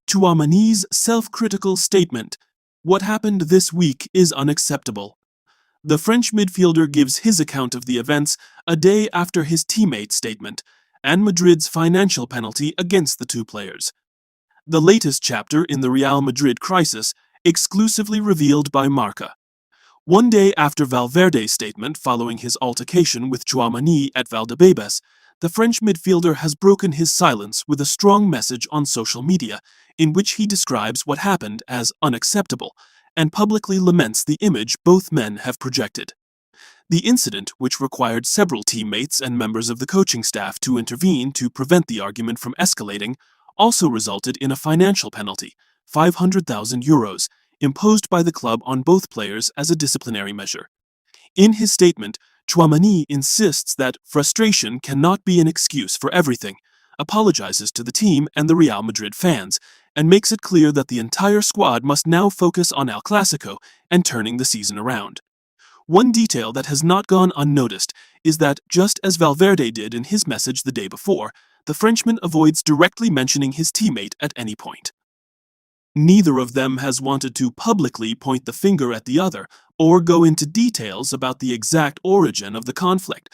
Tchouaméni's self-critical statement, "What happened this week is unacceptable." The French midfielder gives his account of the events a day after his teammate's statement, and Madrid's financial penalty against the two players. The latest chapter in the Real Madrid crisis, exclusively revealed by Marca. One day after Valverde's statement following his altercation with Tchouaméni at Valdebebas, the French midfielder has broken his silence with a strong message on social media, in which he describes what happened as unacceptable, and publicly laments the image both men have projected. The incident, which required several teammates and members of the coaching staff to intervene to prevent the argument from escalating, also resulted in a financial penalty, €500,000, imposed by the club on both players as a disciplinary measure. In his statement, Tchouaméni insists that frustration cannot be an excuse for everything, apologizes to the team and the Real Madrid fans, and makes it clear that the entire squad must now focus on El Clásico and turning the season around. One detail that has not gone unnoticed is that, just as Valverde did in his message the day before, the Frenchman avoids directly mentioning his teammate at any point. Neither of them has wanted to publicly point the finger at the other or go into details about the exact origin of the conflict,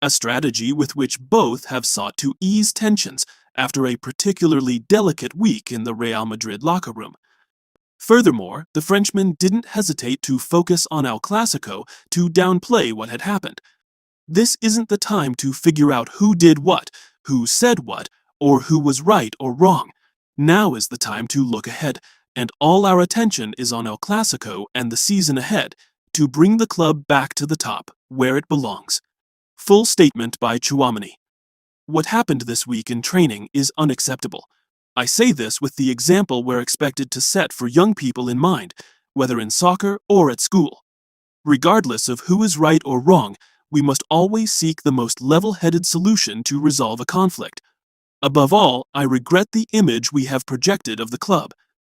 a strategy with which both have sought to ease tensions after a particularly delicate week in the Real Madrid locker room. Furthermore, the Frenchman didn't hesitate to focus on El Clásico to downplay what had happened. This isn't the time to figure out who did what, who said what, or who was right or wrong. Now is the time to look ahead, and all our attention is on El Clásico and the season ahead to bring the club back to the top, where it belongs. Full statement by Tchouaméni. What happened this week in training is unacceptable. I say this with the example we're expected to set for young people in mind, whether in soccer or at school. Regardless of who is right or wrong, we must always seek the most level-headed solution to resolve a conflict. Above all, I regret the image we have projected of the club.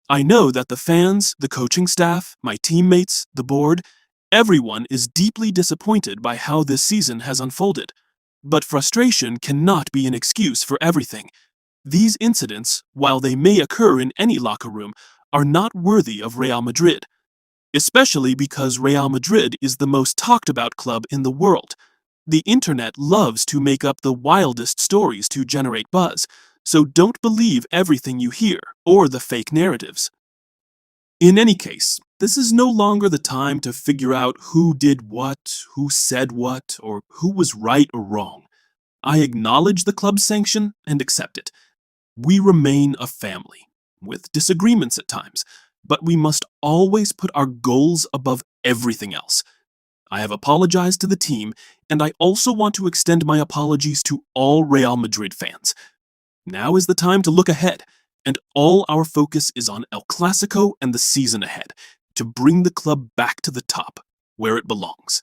I know that the fans, the coaching staff, my teammates, the board, everyone is deeply disappointed by how this season has unfolded. But frustration cannot be an excuse for everything. These incidents, while they may occur in any locker room, are not worthy of Real Madrid. Especially because Real Madrid is the most talked about club in the world. The internet loves to make up the wildest stories to generate buzz, so don't believe everything you hear or the fake narratives. In any case, this is no longer the time to figure out who did what, who said what, or who was right or wrong. I acknowledge the club's sanction and accept it. We remain a family, with disagreements at times, but we must always put our goals above everything else. I have apologized to the team, and I also want to extend my apologies to all Real Madrid fans. Now is the time to look ahead, and all our focus is on El Clásico and the season ahead, to bring the club back to the top, where it belongs.